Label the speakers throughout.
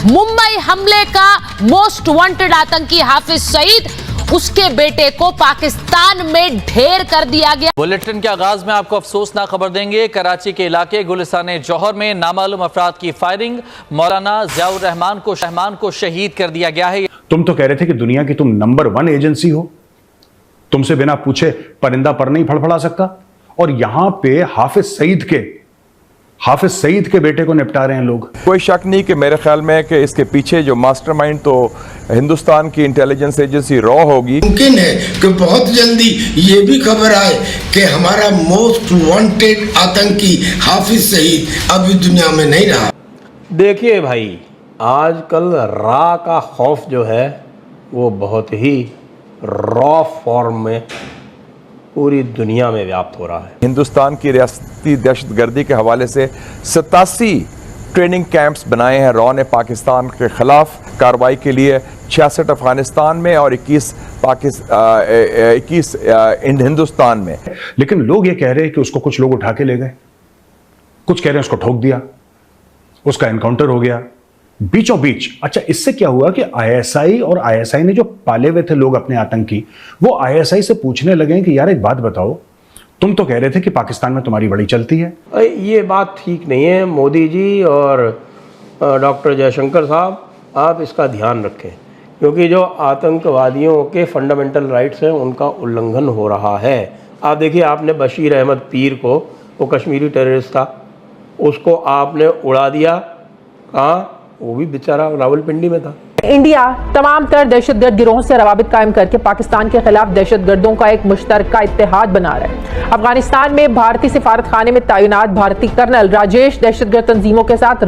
Speaker 1: मुंबई हमले का most wanted आतंकी हाफिज सईद, उसके बेटे को पाकिस्तान में ढेर कर दिया गया।
Speaker 2: बुलेटिन के आगाज में आपको अफसोसनाक खबर देंगे। कराची के इलाके गुलिस्तान जौहर में नामालूम अफराद की फायरिंग, मौलाना ज़ियाउर रहमान को शहीद कर दिया गया है।
Speaker 3: तुम तो कह रहे थे कि दुनिया की तुम नंबर 1 एजेंसी हो, तुमसे बिना पूछे परिंदा पर नहीं फड़फड़ा सकता, और यहां पे हाफिज सईद के बेटे को निपटा रहे हैं लोग।
Speaker 4: कोई शक नहीं कि मेरे ख्याल में कि इसके पीछे जो मास्टरमाइंड तो हिंदुस्तान की इंटेलिजेंस एजेंसी रॉ होगी।
Speaker 5: मुमकिन है कि बहुत जल्दी ये भी खबर आए कि हमारा मोस्ट वांटेड आतंकी हाफिज सईद अभी दुनिया में नहीं रहा।
Speaker 6: देखिए भाई, आजकल रा का खौफ जो है वो बहुत ही रॉ फॉर्म में पूरी दुनिया में व्याप्त हो रहा है।
Speaker 4: हिंदुस्तान की रियासती दहशतगर्दी के हवाले से 87 ट्रेनिंग कैंप्स बनाए हैं रॉ ने पाकिस्तान के खिलाफ कार्रवाई के लिए। 66 अफगानिस्तान में और 21 हिंदुस्तान में।
Speaker 3: लेकिन लोग ये कह रहे हैं कि उसको कुछ लोग उठा के ले गए, कुछ कह रहे हैं उसको ठोक दिया, उसका एनकाउंटर हो गया बीचों बीच। अच्छा, इससे क्या हुआ कि आईएसआई ने जो पाले हुए थे लोग अपने आतंकी, वो आईएसआई से पूछने लगे कि यार एक बात बताओ, तुम तो कह रहे थे कि पाकिस्तान में तुम्हारी बड़ी चलती है।
Speaker 6: ये बात ठीक नहीं है। मोदी जी और डॉक्टर जयशंकर साहब, आप इसका ध्यान रखें, क्योंकि जो आतंकवादियों के फंडामेंटल राइट्स हैं उनका उल्लंघन हो रहा है। आप देखिए, आपने बशीर अहमद पीर को, वो कश्मीरी टेररिस्ट था, उसको आपने उड़ा दिया। कहाँ? वो भी बेचारा रावलपिंडी में था।
Speaker 7: इंडिया तमाम तर दहशतगर्द गिरोहों से रवाबित कायम करके पाकिस्तान के खिलाफ दहशतगर्दों का एक मुश्तरका इत्तेहाद बना रहा है। अफगानिस्तान में भारतीय सिफारत खाने में तैनात भारतीय कर्नल राजेश दहशतगर्द तंजीमों के साथ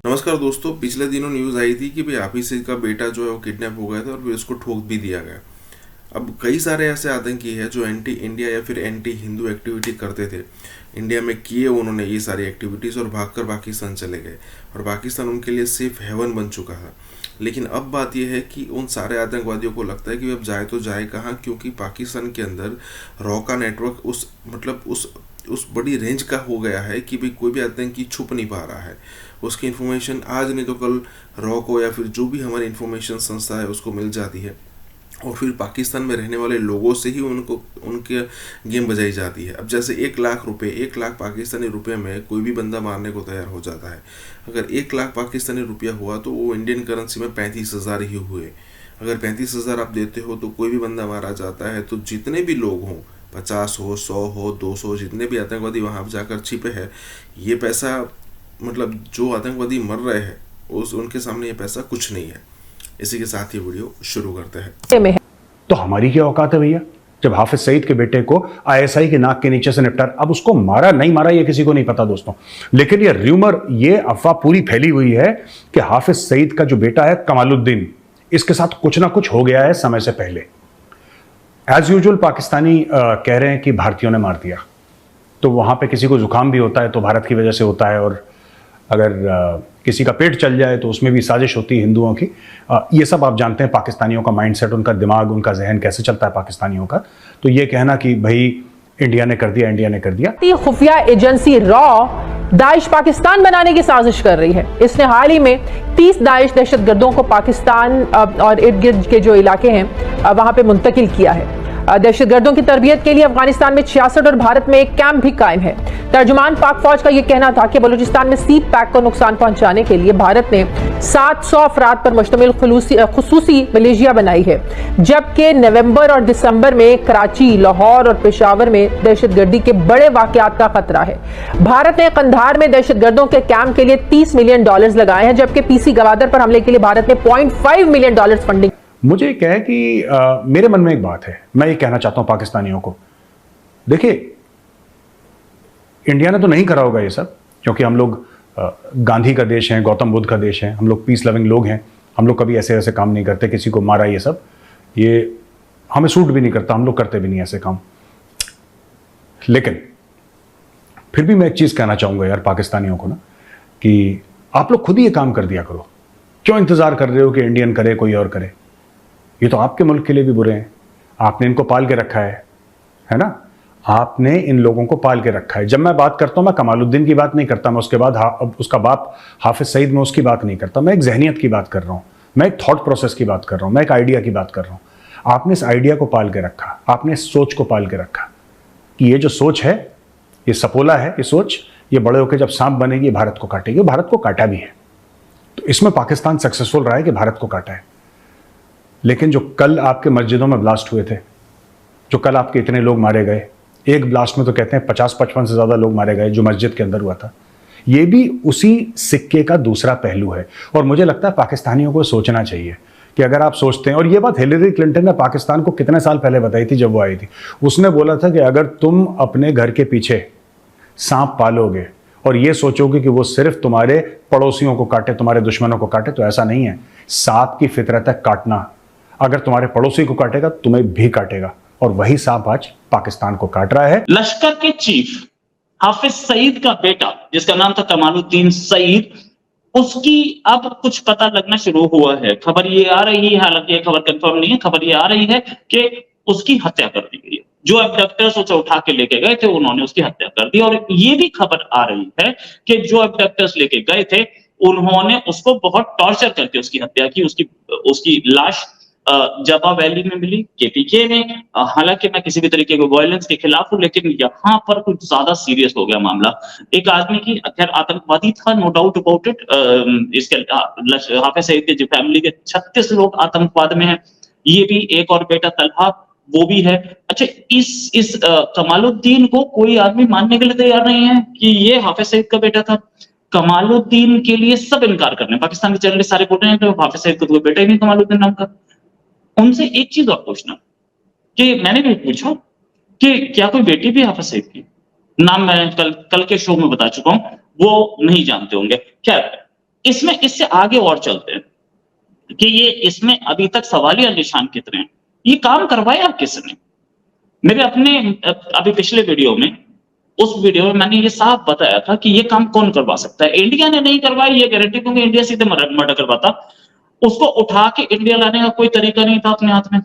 Speaker 8: नमस्कार दोस्तों, पिछले दिनों न्यूज़ आई थी कि भाई हाफिज सईद का बेटा जो है वो किडनैप हो गया था और फिर उसको ठोक भी दिया गया। अब कई सारे ऐसे आतंकी हैं जो एंटी इंडिया या फिर एंटी हिंदू एक्टिविटी करते थे, इंडिया में किए उन्होंने ये सारी एक्टिविटीज़ और भागकर पाकिस्तान चले गए और पाकिस्तान उनके लिए सेफ हेवन बन चुका था। लेकिन अब बात यह है कि उन सारे आतंकवादियों को लगता है कि अब जाए तो जाए कहाँ, क्योंकि पाकिस्तान के अंदर रॉ का नेटवर्क उस बड़ी रेंज का हो गया है कि भाई कोई भी आतंकी छुप नहीं पा रहा है। उसकी इन्फॉर्मेशन आज नहीं तो कल रॉ को या फिर जो भी हमारी इन्फॉर्मेशन संस्था है उसको मिल जाती है और फिर पाकिस्तान में रहने वाले लोगों से ही उनके गेम बजाई जाती है। अब जैसे 1 लाख रुपए, 1 लाख पाकिस्तानी रुपए में कोई भी बंदा मारने को तैयार हो जाता है। अगर 1 लाख पाकिस्तानी रुपया हुआ तो वो इंडियन करेंसी में 35,000 ही हुए। अगर 35,000 आप देते हो तो कोई भी बंदा मारा जाता है। तो जितने भी लोग हों, 50 हो, 100 हो, 200, जितने भी आतंकवादी वहाँ जाकर छिपे हैं, ये पैसा मतलब जो आतंकवादी मर रहे हैं उनके सामने ये पैसा कुछ नहीं है। इसी के साथ ये वीडियो शुरू करते हैं।
Speaker 3: तो हमारी क्या औकात है भैया, जब हाफिज सईद के बेटे को आईएसआई के नाक के नीचे से निपटा। अब उसको मारा नहीं मारा ये किसी को नहीं पता दोस्तों, लेकिन ये र्यूमर, ये अफवाह पूरी फैली हुई है कि हाफिज सईद का जो बेटा है कमालुद्दीन, इसके साथ कुछ ना कुछ हो गया है समय से पहले। एज यूजुअल पाकिस्तानी कह रहे हैं कि भारतीयों ने मार दिया। तो वहां पे किसी को जुकाम भी होता है तो भारत की वजह से होता है, और अगर किसी का पेट चल जाए तो उसमें भी साजिश होती है हिंदुओं की। ये सब आप जानते हैं पाकिस्तानियों का माइंडसेट, उनका दिमाग, उनका जहन कैसे चलता है पाकिस्तानियों का। तो ये कहना कि भाई इंडिया ने कर दिया।
Speaker 7: खुफिया एजेंसी रॉ दाइश पाकिस्तान बनाने की साजिश कर रही है। इसने हाल ही में 30 दाइश दहशतगर्दों को पाकिस्तान और इर्द गिर्द के जो इलाके हैं वहां पे मुंतकिल किया है। दहशतगर्दों की तरबियत के लिए अफगानिस्तान में 66 और भारत में एक कैंप भी कायम है। तर्जुमान पाक फौज का यह कहना था कि बलूचिस्तान में सीप पैक को नुकसान पहुंचाने के लिए भारत ने 700 अफराद पर मुश्तमिल खुसूसी मलेशिया बनाई है, जबकि नवंबर और दिसंबर में कराची, लाहौर और पेशावर में दहशतगर्दी के बड़े वाकयात का खतरा है। भारत ने कंधार में दहशतगर्दों के कैंप के लिए $30 मिलियन लगाए हैं, जबकि पीसी गवादर पर हमले के लिए भारत ने $0.5 मिलियन फंडिंग।
Speaker 3: मुझे क्या है कि मेरे मन में एक बात है, मैं ये कहना चाहता हूं पाकिस्तानियों को, देखिए इंडिया ने तो नहीं करा होगा ये सब, क्योंकि हम लोग गांधी का देश है, गौतम बुद्ध का देश है, हम लोग पीस लविंग लोग हैं, हम लोग कभी ऐसे काम नहीं करते, किसी को मारा ये सब, ये हमें सूट भी नहीं करता, हम लोग करते भी नहीं ऐसे काम। लेकिन फिर भी मैं एक चीज कहना चाहूंगा यार पाकिस्तानियों को ना, कि आप लोग खुद ही ये काम कर दिया करो। क्यों इंतजार कर रहे हो कि इंडियन करे, कोई और करे? ये तो आपके मुल्क के लिए भी बुरे हैं, आपने इनको पाल के रखा है है ना। आपने इन लोगों को पाल के रखा है। जब मैं बात करता हूं, मैं कमालुद्दीन की बात नहीं करता, मैं उसके बाद उसका बाप हाफिज सईद, में उसकी बात नहीं करता, मैं एक जहनियत की बात कर रहा हूं, मैं एक थॉट प्रोसेस की बात कर रहा हूं, मैं एक आइडिया की बात कर रहा हूं। आपने इस आइडिया को पाल के रखा, आपने इस सोच को पाल के रखा कि ये जो सोच है, ये सपोला है, ये सोच, ये बड़े होकर जब सांप बनेगी भारत को काटेगी। भारत को काटा भी है, तो इसमें पाकिस्तान सक्सेसफुल रहा है कि भारत को काटा है। लेकिन जो कल आपके मस्जिदों में ब्लास्ट हुए थे, जो कल आपके इतने लोग मारे गए, एक ब्लास्ट में तो कहते हैं 50-55 से ज्यादा लोग मारे गए जो मस्जिद के अंदर हुआ था, ये भी उसी सिक्के का दूसरा पहलू है। और मुझे लगता है पाकिस्तानियों को सोचना चाहिए कि अगर आप सोचते हैं, और ये बात हिलेरी क्लिंटन ने पाकिस्तान को कितने साल पहले बताई थी जब वो आई थी, उसने बोला था कि अगर तुम अपने घर के पीछे सांप पालोगे और ये सोचोगे कि वो सिर्फ तुम्हारे पड़ोसियों को काटे, तुम्हारे दुश्मनों को काटे, तो ऐसा नहीं है। सांप की फितरत है काटना। अगर तुम्हारे पड़ोसी को काटेगा, तुम्हें भी काटेगा, और वही सांप आज पाकिस्तान को काट रहा है।
Speaker 9: लश्कर के चीफ हाफिज सईद का बेटा, जिसका नाम था कमालुद्दीन सईद, उसकी अब कुछ पता लगना शुरू हुआ है। खबर ये आ रही है, हालांकि ये खबर कंफर्म नहीं है, खबर ये आ रही है कि उसकी हत्या कर दी गई है। जो अबडक्टर्स उसे उठा के लेके गए थे, उन्होंने उसकी हत्या कर दी। और ये भी खबर आ रही है कि जो अबडक्टर्स लेके गए थे, उन्होंने उसको बहुत टॉर्चर करके उसकी हत्या की। उसकी लाश जबा वैली में मिली, केपीके में। हालांकि मैं किसी भी तरीके के वायलेंस के खिलाफ हूं, लेकिन यहाँ पर कुछ ज्यादा सीरियस हो गया मामला। एक आदमी की, खैर आतंकवादी था, नो डाउट अबाउट इट। इसके हाफिज सईद के जो फैमिली के 36 लोग आतंकवाद में हैं, ये भी एक और बेटा तलहा, वो भी है। अच्छा, इस कमालुद्दीन को कोई आदमी मानने के लिए तैयार नहीं है कि ये हाफिज सईद का बेटा था। कमालुद्दीन के लिए सब इनकार कर रहे हैं। पाकिस्तान के चैनल सारे बोल रहे हैं कि हाफिज सईद का कोई बेटा ही नहीं कमालुद्दीन नाम का। उनसे एक चीज और पूछना कि मैंने भी पूछा कि क्या कोई बेटी भी हाफिज सईद की? नाम मैं कल के शो में बता चुका हूं, वो नहीं जानते होंगे। क्या इसमें इससे आगे और चलते हैं कि ये इसमें अभी तक सवालिया निशान कितने हैं। ये काम करवाया किसने? मेरे अपने अभी पिछले वीडियो में, उस वीडियो में मैंने ये साफ बताया था कि ये काम कौन करवा सकता है। इंडिया ने नहीं करवाया, ये गारंटी दूंगी, इंडिया सीधे मर्डर करवाता। उसको उठा के इंडिया लाने का कोई तरीका नहीं था अपने हाथ में।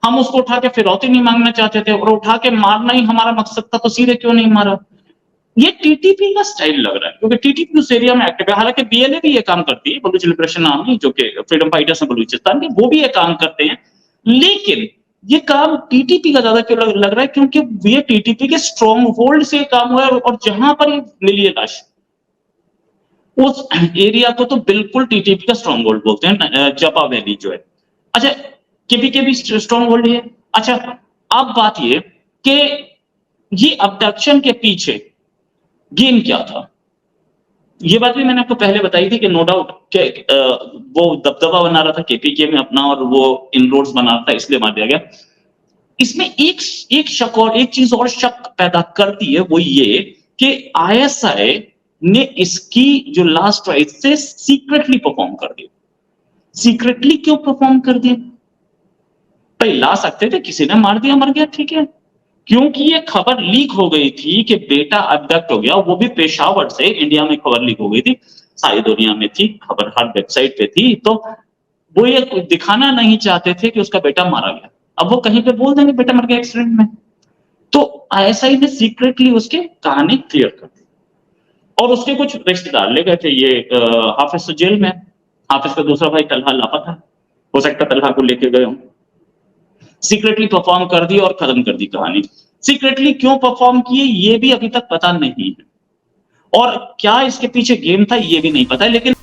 Speaker 9: हम उसको उठा के फिरौती नहीं मांगना चाहते थे, और उठा के मारना ही हमारा मकसद था, तो सीधे क्यों नहीं मारा? ये टीटीपी का स्टाइल लग रहा है, क्योंकि टीटीपी उस एरिया में एक्टिव है। हालांकि बीएलए भी ये काम करती है, बलूच लिबरेशन आर्मी, जो कि फ्रीडम फाइटर्स है बलूचिस्तान के, वो भी ये काम करते हैं। लेकिन ये काम टीटीपी का ज्यादा क्यों लग रहा है? क्योंकि ये टीटीपी के स्ट्रॉन्ग होल्ड से काम हुआ है, और जहां पर ये मिली है लाश, उस एरिया को तो बिल्कुल टीटीपी का स्ट्रॉन्ग होल्ड बोलते हैं, जबा वैली जो है। अच्छा, केपीके भी स्ट्रॉन्ग होल्ड है। अच्छा, अब बात ये कि ये अबडक्शन के पीछे गेम क्या था? ये बात भी मैंने आपको पहले बताई थी कि नो डाउट कि वो दबदबा बना रहा था केपीके में अपना, और वो इनरोड्स बना रहा था, इसलिए मार दिया गया। इसमें एक शक और एक चीज और शक पैदा करती है, वो ये कि आईएसआई ने इसकी जो लास्ट राइट से सीक्रेटली परफॉर्म कर दिया। सीक्रेटली क्यों परफॉर्म कर दिया? भाई ला सकते थे, किसी ने मार दिया, मर गया, ठीक है। क्योंकि ये खबर लीक हो गई थी कि बेटा अबडक्ट हो गया, वो भी पेशावर से। इंडिया में खबर लीक हो गई थी, सारी दुनिया में थी खबर, हर वेबसाइट पे थी। तो वो ये दिखाना नहीं चाहते थे कि उसका बेटा मारा गया। अब वो कहीं पे बोल देंगे बेटा मर गया एक्सीडेंट में, तो आईएसआई ने सीक्रेटली उसके कहानी क्लियर कर दी। और उसके कुछ रिश्तेदार ले गए थे। ये हाफिज जेल में, हाफिज का दूसरा भाई तलहा लापता, हो सकता तलहा को लेके गए हों। सीक्रेटली परफॉर्म कर दी और खत्म कर दी कहानी। सीक्रेटली क्यों परफॉर्म किए, ये भी अभी तक पता नहीं है, और क्या इसके पीछे गेम था, ये भी नहीं पता। लेकिन